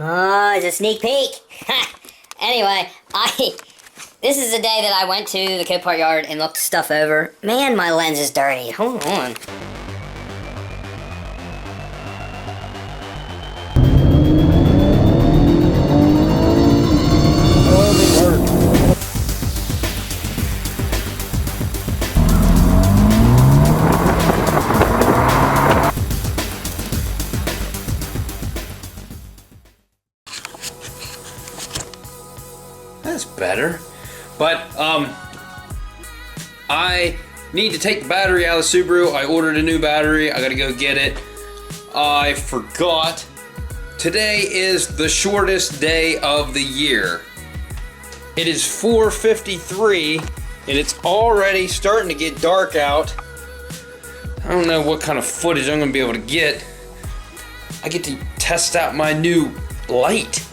Oh, it's a sneak peek. Anyway, this is the day that I went to the Copart yard and looked stuff over. Man, my lens is dirty. Hold on. That's better. But, I need to take the battery out of the Subaru. I ordered a new battery. I gotta go get it. I forgot. Today is the shortest day of the year. It is 4:53 and it's already starting to get dark out. I don't know what kind of footage I'm gonna be able to get. I get to test out my new light.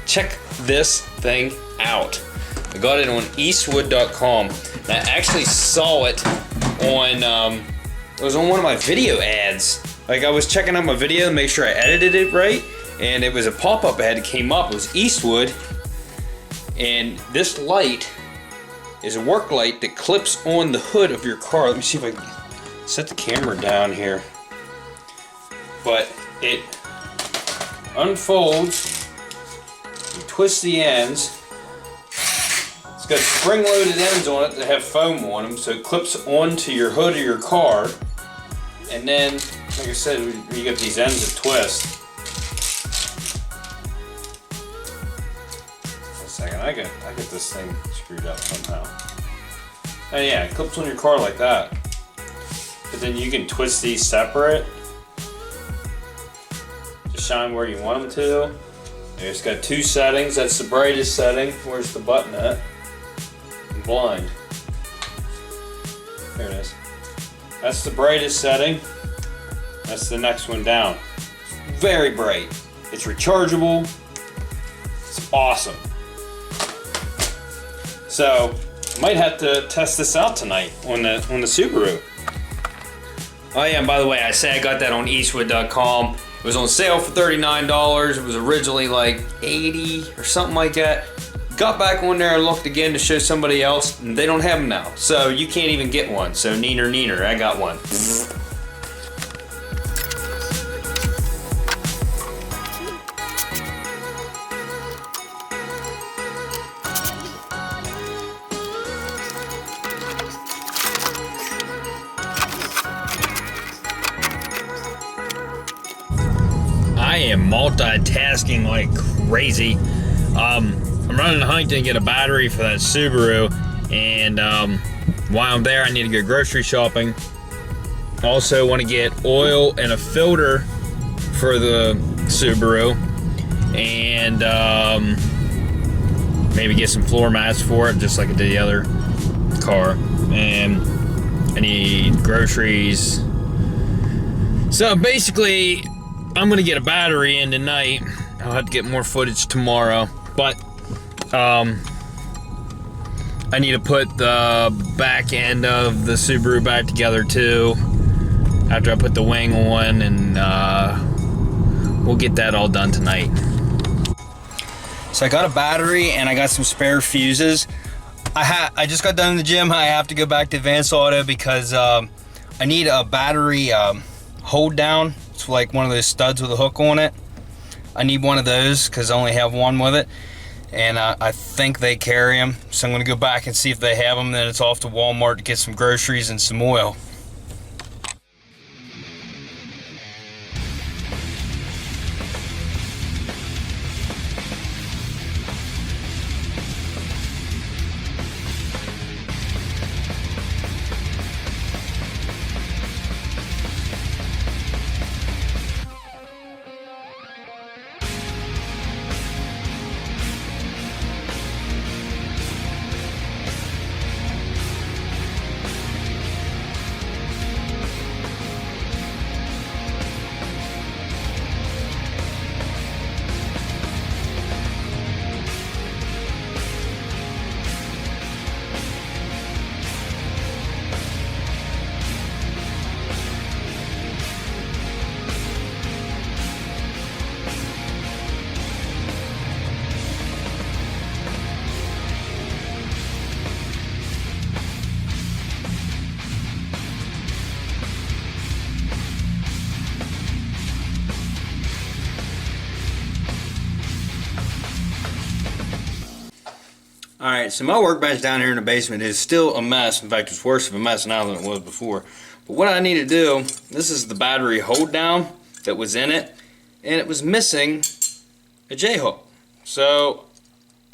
Check this thing out. I got it on eastwood.com. I actually saw it on, it was on one of my video ads. Like, I was checking out my video to make sure I edited it right, and it was a pop-up ad that came up. It was Eastwood, and this light is a work light that clips on the hood of your car. Let me see if I can set the camera down here. But it unfolds, you twist the ends. It's got spring-loaded ends on it that have foam on them, so it clips onto your hood of your car. And then, like I said, you get these ends that twist. Wait a second, I get this thing screwed up somehow. Oh yeah, it clips on your car like that. But then you can twist these separate. Just shine where you want them to. It's got two settings. That's the brightest setting. Where's the button at? I'm blind. There it is. That's the brightest setting. That's the next one down. It's very bright. It's rechargeable. It's awesome. So I might have to test this out tonight on the Subaru. Oh yeah, and by the way, I say I got that on eastwood.com. It was on sale for $39. It was originally like $80 or something like that. Got back on there and looked again to show somebody else, and they don't have them now. So you can't even get one. So neener, I got one. I am multitasking like crazy. I'm running to Huntington to get a battery for that Subaru, and while I'm there I need to go grocery shopping. Also want to get oil and a filter for the Subaru, and maybe get some floor mats for it just like I did the other car. And I need groceries. So basically I'm gonna get a battery in tonight. I'll have to get more footage tomorrow, but I need to put the back end of the Subaru back together too after I put the wing on, and we'll get that all done tonight. So I got a battery and I got some spare fuses. I just got done in the gym. I have to go back to Advanced Auto because I need a battery hold down. It's like one of those studs with a hook on it. I need one of those because I only have one with it, and I think they carry them. So I'm going to go back and see if they have them. Then it's off to Walmart to get some groceries and some oil. Alright, so my workbench down here in the basement is still a mess. In fact, it's worse of a mess now than it was before. But what I need to do, this is the battery hold down that was in it, and it was missing a J-hook. So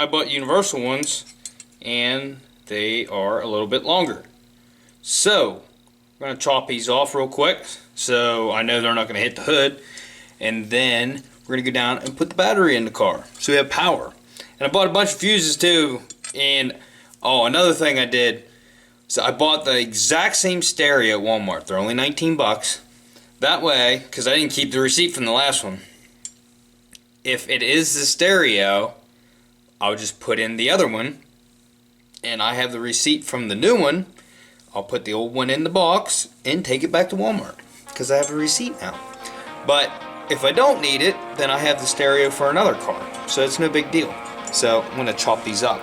I bought universal ones, and they are a little bit longer. So I'm going to chop these off real quick so I know they're not going to hit the hood, and then we're going to go down and put the battery in the car so we have power. And I bought a bunch of fuses too. And oh, another thing I did, so I bought the exact same stereo at Walmart. They're only 19 bucks. That way, because I didn't keep the receipt from the last one, if it is the stereo, I'll just put in the other one, and I have the receipt from the new one. I'll put the old one in the box and take it back to Walmart because I have a receipt now. But if I don't need it, then I have the stereo for another car, so it's no big deal. So I'm going to chop these up.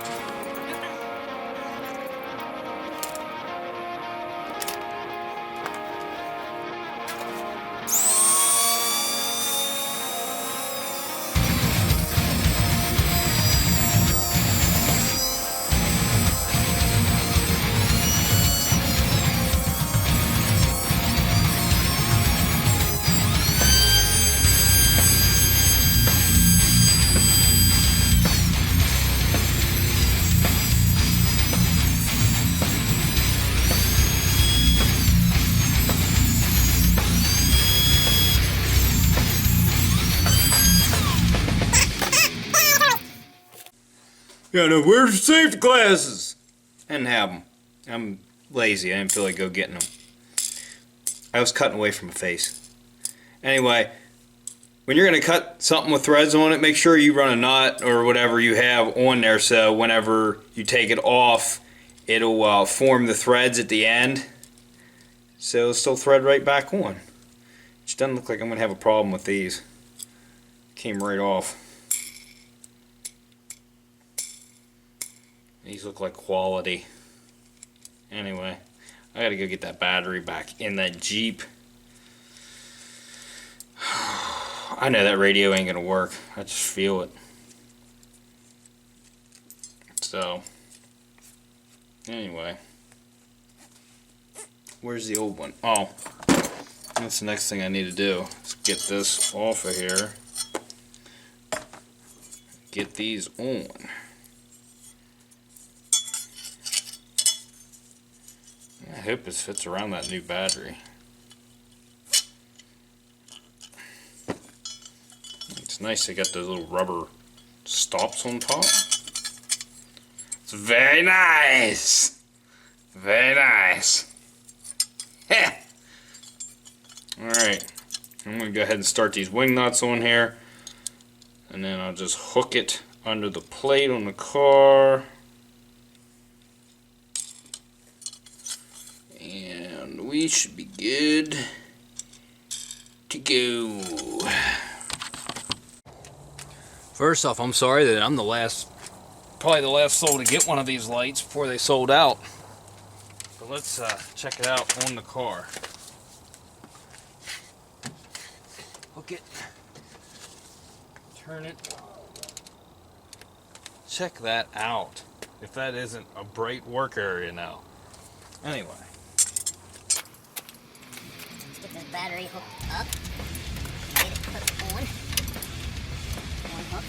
Yeah, no, where's the safety glasses? I didn't have them. I'm lazy. I didn't feel like go getting them. I was cutting away from my face. Anyway, when you're going to cut something with threads on it, make sure you run a nut or whatever you have on there so whenever you take it off, it'll form the threads at the end. So it'll still thread right back on. Which doesn't look like I'm going to have a problem with these. Came right off. These look like quality. Anyway, I gotta go get that battery back in that Jeep. I know that radio ain't gonna work. I just feel it. So, anyway. Where's the old one? Oh, that's the next thing I need to do. Is get this off of here. Get these on. I hope this fits around that new battery. It's nice they got those little rubber stops on top. It's very nice. Very nice. Heh. Alright. I'm going to go ahead and start these wing nuts on here. And then I'll just hook it under the plate on the car. And we should be good to go. First off, I'm sorry that I'm probably the last soul to get one of these lights before they sold out. But let's check it out on the car. Hook it. Turn it. Check that out. If that isn't a bright work area now. Anyway. Let's get this battery hooked up. Get it put on. One hook.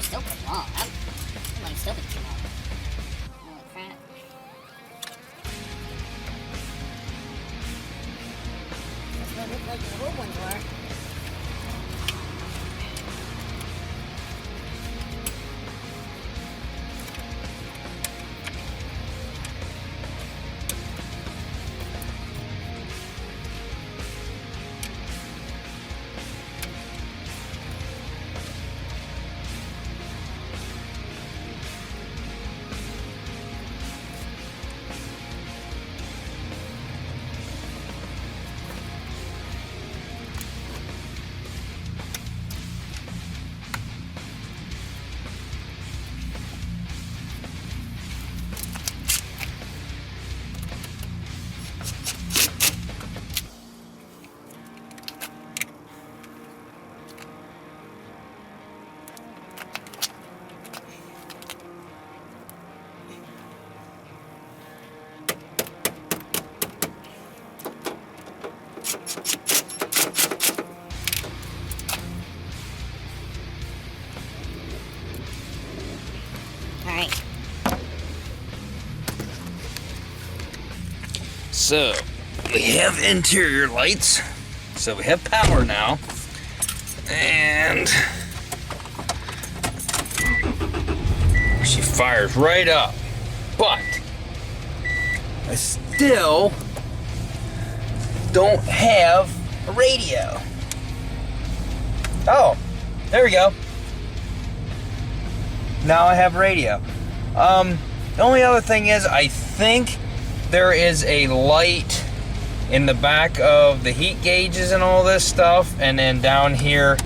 Still pretty long. It might still be too long. Holy crap. That's what it looked like the old ones were. So, we have interior lights. So we have power now. And she fires right up. But I still don't have a radio. Oh, there we go. Now I have radio. The only other thing is, I think there is a light in the back of the heat gauges and all this stuff, and then down here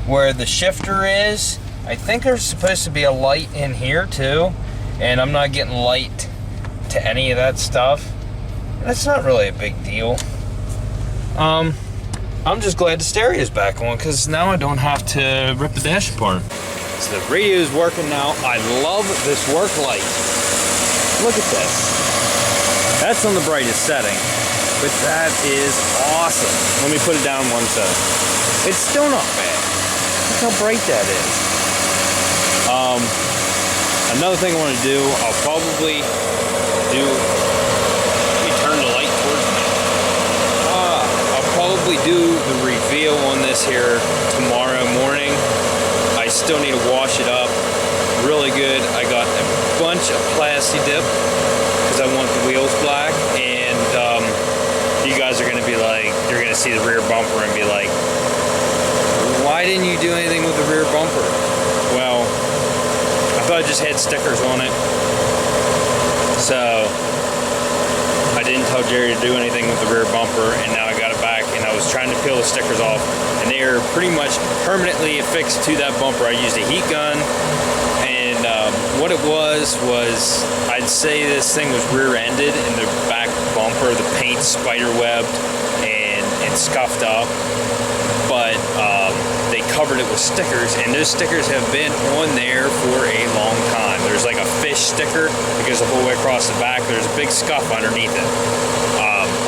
where the shifter is, I think there's supposed to be a light in here too, and I'm not getting light to any of that stuff. That's not really a big deal. I'm just glad the stereo's back on, because now I don't have to rip the dash apart. So the radio's working now. I love this work light. Look at this. That's on the brightest setting, but that is awesome. Let me put it down one side. It's still not bad. Look how bright that is. Another thing I want to do, I'll probably do, let me turn the light towards me. I'll probably do the reveal on this here tomorrow morning. I still need to wash it up really good. I got a bunch of Plasti Dip because I want the wheels black, and you guys are going to be like, you're going to see the rear bumper and be like, why didn't you do anything with the rear bumper? Well, I thought I just had stickers on it, so I didn't tell Jerry to do anything with the rear bumper, and now I got it back, and I was trying to peel the stickers off, and they are pretty much permanently affixed to that bumper. I used a heat gun, and what it was I'd say this thing was rear-ended in the back bumper. The paint's spider-webbed and it's scuffed up, but they covered it with stickers, and those stickers have been on there for a long time. There's like a fish sticker that goes the whole way across the back. There's a big scuff underneath it.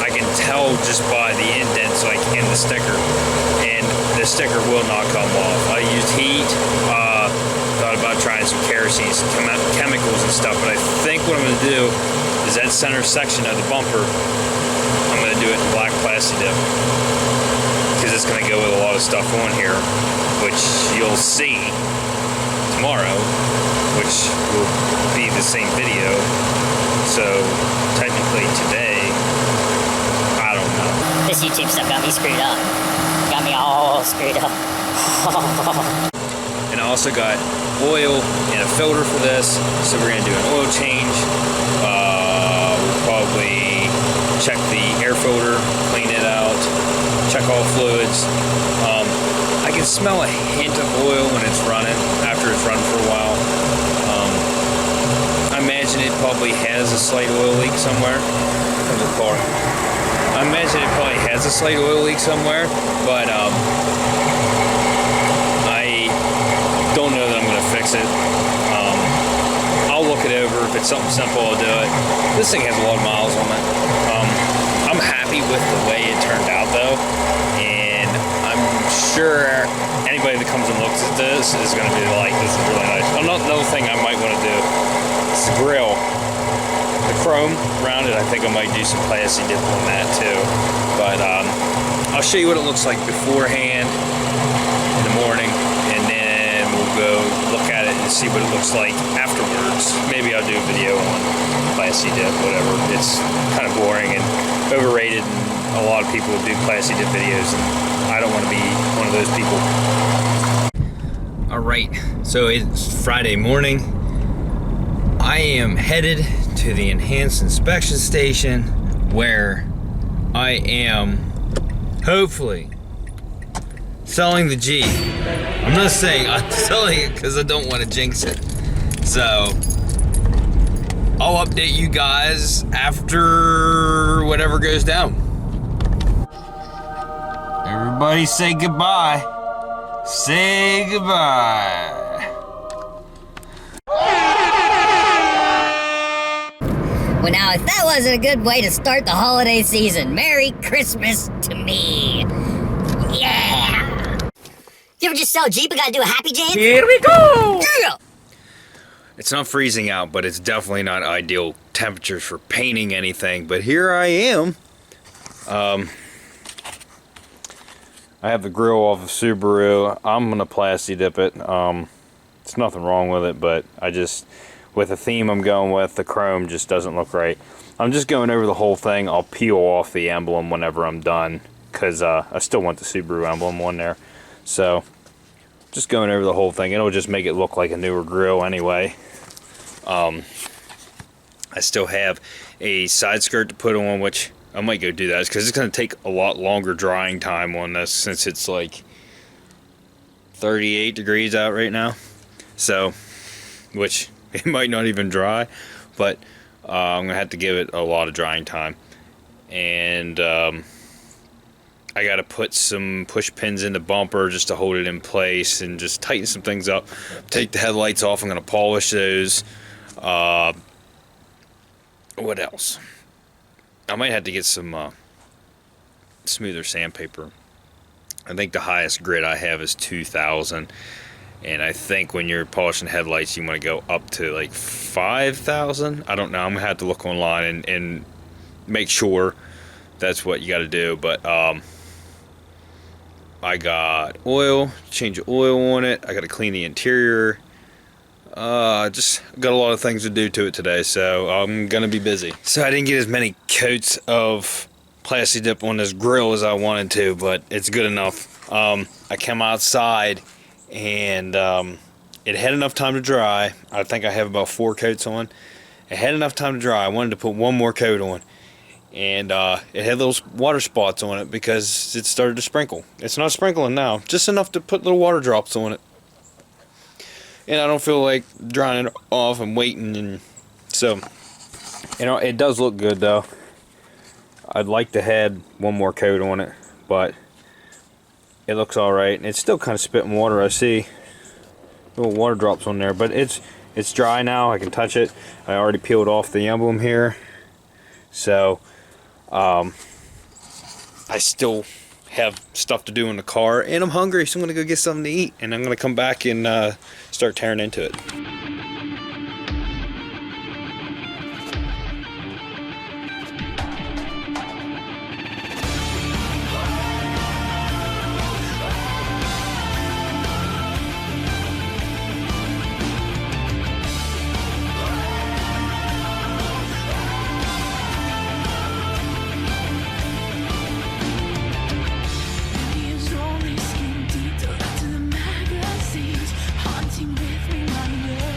I can tell just by the indents like in the sticker, and the sticker will not come off. I used heat, thought about trying some kerosene, some chemicals and stuff, but I think what I'm going to do is that center section of the bumper, I'm going to do it in black Plasti Dip, because it's going to go with a lot of stuff on here, which you'll see tomorrow, which will be the same video. So technically today, I don't know. This YouTube stuff got me screwed up. Got me all screwed up. And I also got oil and a filter for this, so we're gonna do an oil change. We'll probably check the air filter, clean it out, check all fluids. I can smell a hint of oil when it's running, after it's run for a while. I imagine it probably has a slight oil leak somewhere. Comes a car. I imagine it probably has a slight oil leak somewhere, but I don't know that I'm gonna fix it. I'll look it over. If it's something simple, I'll do it. This thing has a lot of miles on it. I'm happy with the way it turned out though, and I'm sure anybody that comes and looks at this is gonna be like, this is really nice. Another thing I might want to do is the grill. The chrome around it, I think I might do some Plasti Dip on that too. But I'll show you what it looks like beforehand in the morning, and then we'll go look at it and see what it looks like afterwards. Maybe I'll do a video on Plasti Dip, whatever. It's kind of boring and overrated, and a lot of people do Plasti Dip videos, and I don't want to be one of those people. Alright, so it's Friday morning. I am headed to the enhanced inspection station where I am hopefully selling the Jeep. I'm not saying I'm selling it because I don't want to jinx it. So I'll update you guys after whatever goes down. Everybody say goodbye. Say goodbye. Well, now, if that wasn't a good way to start the holiday season, Merry Christmas to me. Yeah! You ever just sell a Jeep and gotta do a happy jam? Here we go! Yeah! It's not freezing out, but it's definitely not ideal temperatures for painting anything. But here I am I have the grill off of Subaru. I'm gonna plasti dip it. It's nothing wrong with it, but I just, with the theme I'm going with, the chrome just doesn't look right. I'm just going over the whole thing. I'll peel off the emblem whenever I'm done, because I still want the Subaru emblem on there. So just going over the whole thing. It'll just make it look like a newer grill anyway. I still have a side skirt to put on, which I might go do that because it's going to take a lot longer drying time on this since it's like 38 degrees out right now. So, which it might not even dry, but I'm going to have to give it a lot of drying time. And I got to put some push pins in the bumper just to hold it in place and just tighten some things up. Take the headlights off. I'm going to polish those. What else? I might have to get some smoother sandpaper. I think the highest grit I have is 2,000, and I think when you're polishing headlights you want to go up to like 5,000. I don't know. I'm gonna have to look online and make sure that's what you got to do. But I got oil, change the oil on it. I got to clean the interior. Just got a lot of things to do to it today, so I'm gonna be busy. So I didn't get as many coats of plasti dip on this grill as I wanted to, but it's good enough. I came outside and it had enough time to dry. I think I have about 4 coats on. It had enough time to dry. I wanted to put one more coat on, and it had those water spots on it because it started to sprinkle. It's not sprinkling now, just enough to put little water drops on it. And I don't feel like drying it off and waiting, and so, you know, it does look good though. I'd like to add one more coat on it, but it looks alright. It's still kind of spitting water. I see little water drops on there, but it's dry now. I can touch it. I already peeled off the emblem here, so I still have stuff to do in the car, and I'm hungry, so I'm gonna go get something to eat, and I'm gonna come back and start tearing into it. Only skin deep to the magazines, haunting with reminders.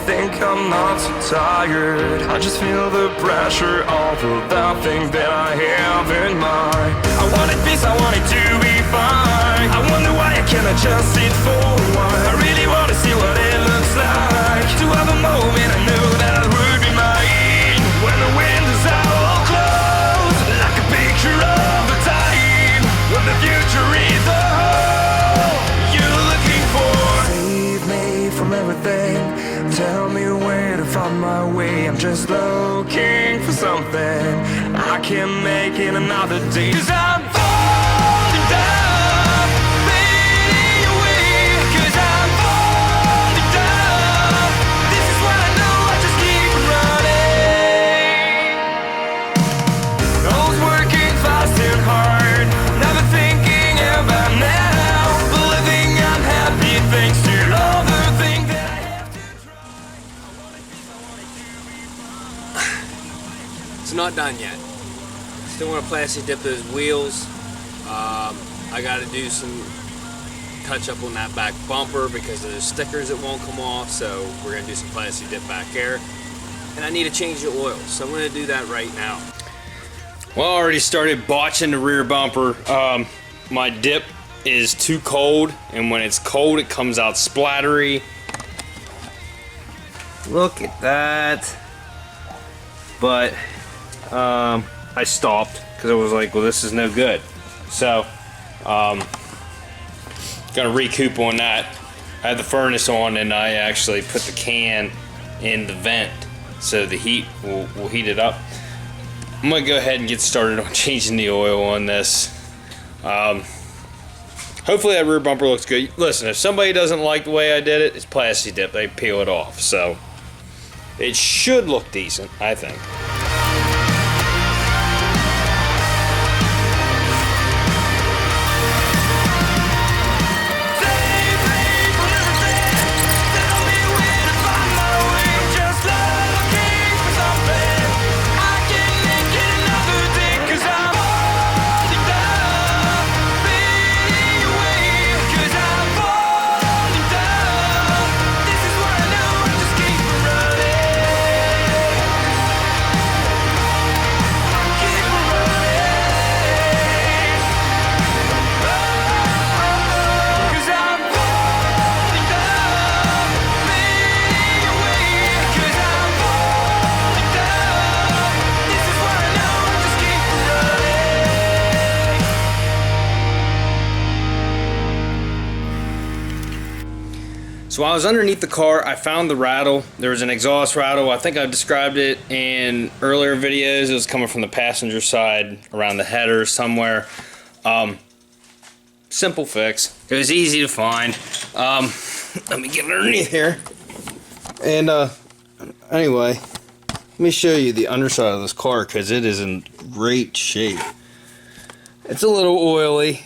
think I'm not so tired. I just feel the pressure of that thing that I have in mind. I wanted peace, I wanted to be fine. I wonder why I cannot just sit for a while. I really want to see what it looks like. To have a moment I knew that would be mine. When the windows are all closed, like a picture of a time when the future is the home you're looking for. Save me from everything. Tell me where to find my way. I'm just looking for something I can make in another day. 'Cause I'm falling down, fading away. 'Cause I'm falling down. This is what I know, I just keep running. I was working fast and hard, never thinking about now. But living unhappy thanks to all the things that I have to try. It's not done yet. Still want to plastic dip those wheels. I got to do some touch up on that back bumper because of those stickers that won't come off. So we're going to do some plastic dip back there. And I need to change the oil. So I'm going to do that right now. Well, I already started botching the rear bumper. My dip is too cold, and when it's cold it comes out splattery. Look at that. But I stopped because I was like, well, this is no good. So gonna recoup on that. I had the furnace on and I actually put the can in the vent so the heat will heat it up. I'm gonna go ahead and get started on changing the oil on this. Hopefully that rear bumper looks good. Listen, if somebody doesn't like the way I did it, it's plastic dip. They peel it off, so it should look decent, I think. So while I was underneath the car, I found the rattle. There was an exhaust rattle. I think I described it in earlier videos. It was coming from the passenger side around the header somewhere. Simple fix. It was easy to find. Let me get underneath here. And anyway, let me show you the underside of this car because it is in great shape. It's a little oily.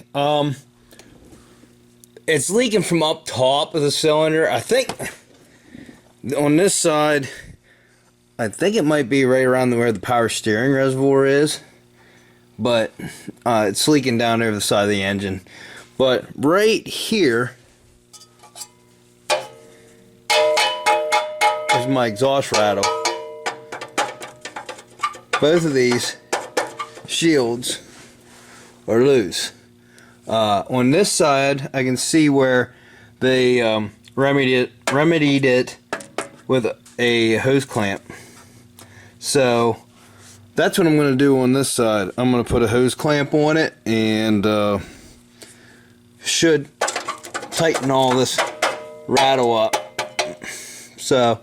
It's leaking from up top of the cylinder. I think on this side, I think it might be right around where the power steering reservoir is. But it's leaking down over the side of the engine. But right here is my exhaust rattle. Both of these shields are loose. On this side, I can see where they remedied it with a hose clamp. So that's what I'm going to do on this side. I'm going to put a hose clamp on it and should tighten all this rattle up. So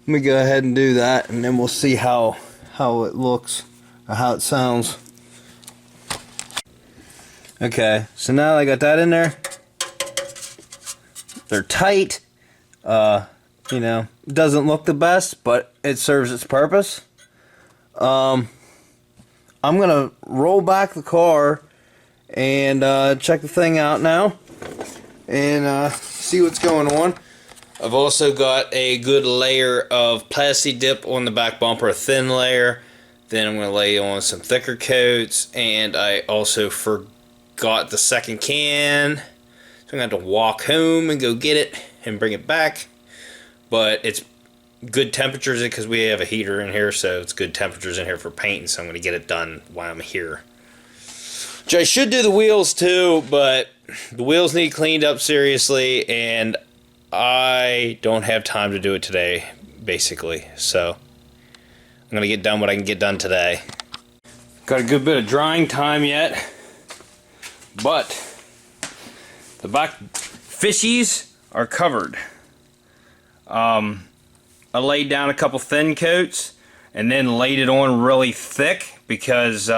let me go ahead and do that, and then we'll see how it looks or how it sounds. Okay, so now I got that in there. They're tight. You know, doesn't look the best, but it serves its purpose. I'm gonna roll back the car and check the thing out now and see what's going on. I've also got a good layer of plastic dip on the back bumper, a thin layer. Then I'm gonna lay on some thicker coats, and I also forgot the second can, so I'm gonna have to walk home and go get it and bring it back. But it's good temperatures because we have a heater in here, so it's good temperatures in here for painting, so I'm going to get it done while I'm here. Which I should do the wheels too, but the wheels need cleaned up seriously, and I don't have time to do it today, basically. So I'm going to get done what I can get done today. Got a good bit of drying time yet, but the back fishies are covered. I laid down a couple thin coats and then laid it on really thick because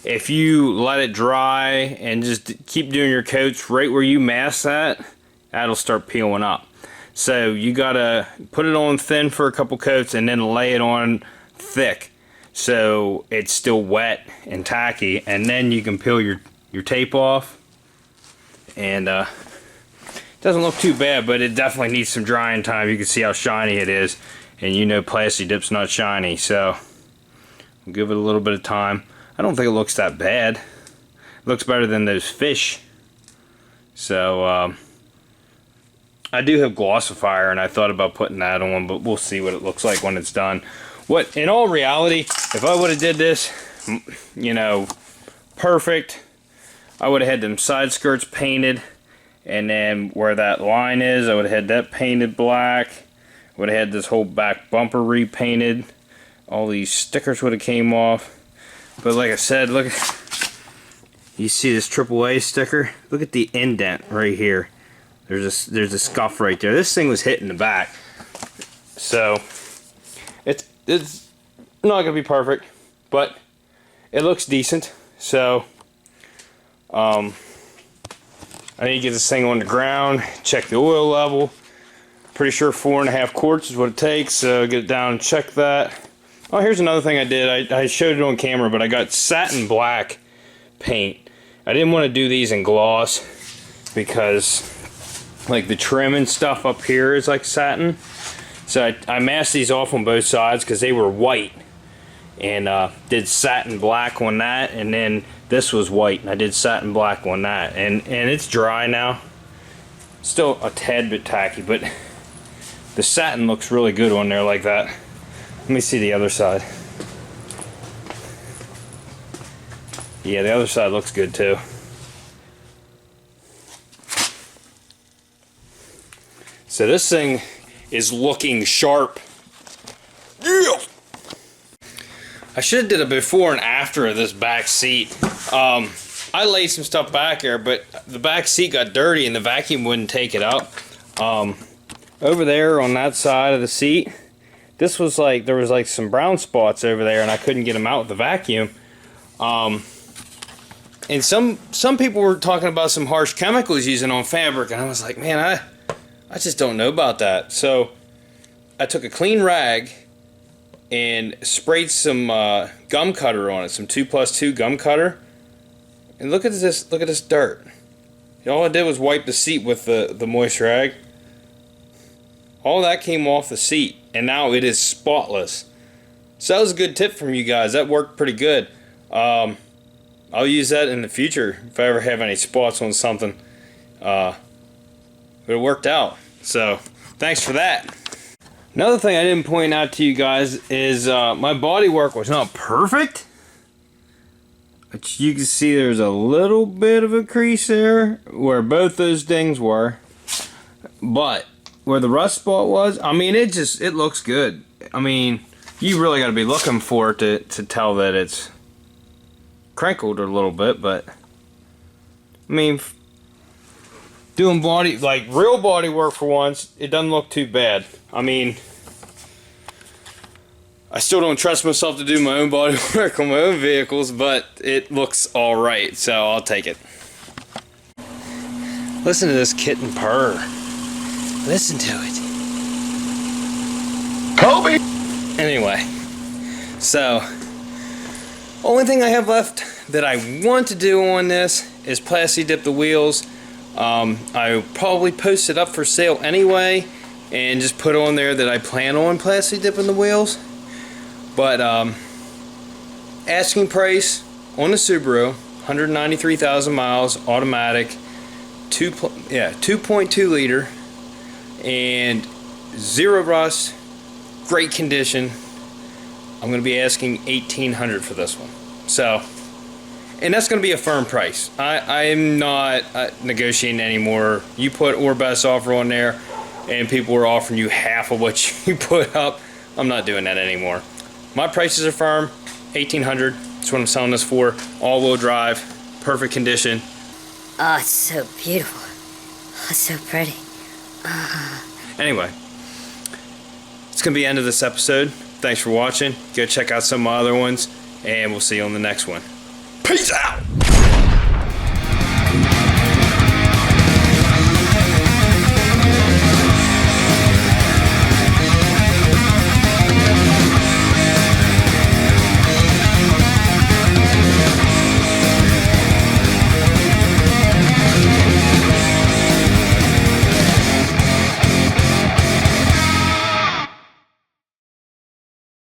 if you let it dry and just keep doing your coats right where you mask that, that'll start peeling up. So you gotta put it on thin for a couple coats and then lay it on thick so it's still wet and tacky, and then you can peel your tape off. And it doesn't look too bad, but it definitely needs some drying time. You can see how shiny it is, and you know Plasti Dip's not shiny, so we'll give it a little bit of time. I don't think it looks that bad. It looks better than those fish. So I do have glossifier, and I thought about putting that on, but we'll see what it looks like when it's done. What, in all reality, if I would have did this, you know, perfect, I would have had them side skirts painted, and then where that line is, I would have had that painted black. Would have had this whole back bumper repainted. All these stickers would have came off. But like I said, look, you see this AAA sticker? Look at the indent right here. There's a scuff right there. This thing was hit in the back. So it's not gonna be perfect, but it looks decent. So I need to get this thing on the ground, check the oil level. Pretty sure 4.5 quarts is what it takes, so get it down and check that. Oh, here's another thing I did. I showed it on camera, but I got satin black paint. I didn't want to do these in gloss because like the trim and stuff up here is like satin. So I masked these off on both sides because they were white, and did satin black on that, and then this was white, and I did satin black on that, and it's dry now. Still a tad bit tacky, but the satin looks really good on there like that. Let me see the other side. Yeah, the other side looks good too. So this thing is looking sharp. Yeah! I should have did a before and after of this back seat. I laid some stuff back there, but the back seat got dirty and the vacuum wouldn't take it up. Over there on that side of the seat, this was like, there was like some brown spots over there, and I couldn't get them out with the vacuum. And some people were talking about some harsh chemicals using on fabric, and I was like, man, I just don't know about that. So I took a clean rag and sprayed some gum cutter on it, some 2+2 gum cutter. And look at this dirt. All I did was wipe the seat with the moist rag. All that came off the seat, and now it is spotless. So that was a good tip from you guys. That worked pretty good. I'll use that in the future if I ever have any spots on something. But it worked out. So thanks for that. Another thing I didn't point out to you guys is my body work was not perfect. But you can see there's a little bit of a crease there where both those dings were. But where the rust spot was, I mean, it looks good. I mean, you really got to be looking for it to tell that it's crinkled a little bit, but I mean, doing body, like real body work for once, it doesn't look too bad. I mean, I still don't trust myself to do my own body work on my own vehicles, but it looks alright, so I'll take it. Listen to this kitten purr. Listen to it. Kobe! Anyway, so only thing I have left that I want to do on this is Plasti Dip the wheels. I probably post it up for sale anyway and just put on there that I plan on Plasti Dipping the wheels. But asking price on the Subaru, 193,000 miles, automatic, 2.2 liter, and zero rust, great condition. I'm going to be asking $1,800 for this one. So, and that's going to be a firm price. I'm not negotiating anymore. You put or best offer on there, and people are offering you half of what you put up. I'm not doing that anymore. My prices are firm. $1,800. That's what I'm selling this for. All-wheel drive, perfect condition. Oh, it's so beautiful. Oh, it's so pretty. Anyway, it's going to be the end of this episode. Thanks for watching. Go check out some of my other ones, and we'll see you on the next one. Peace out!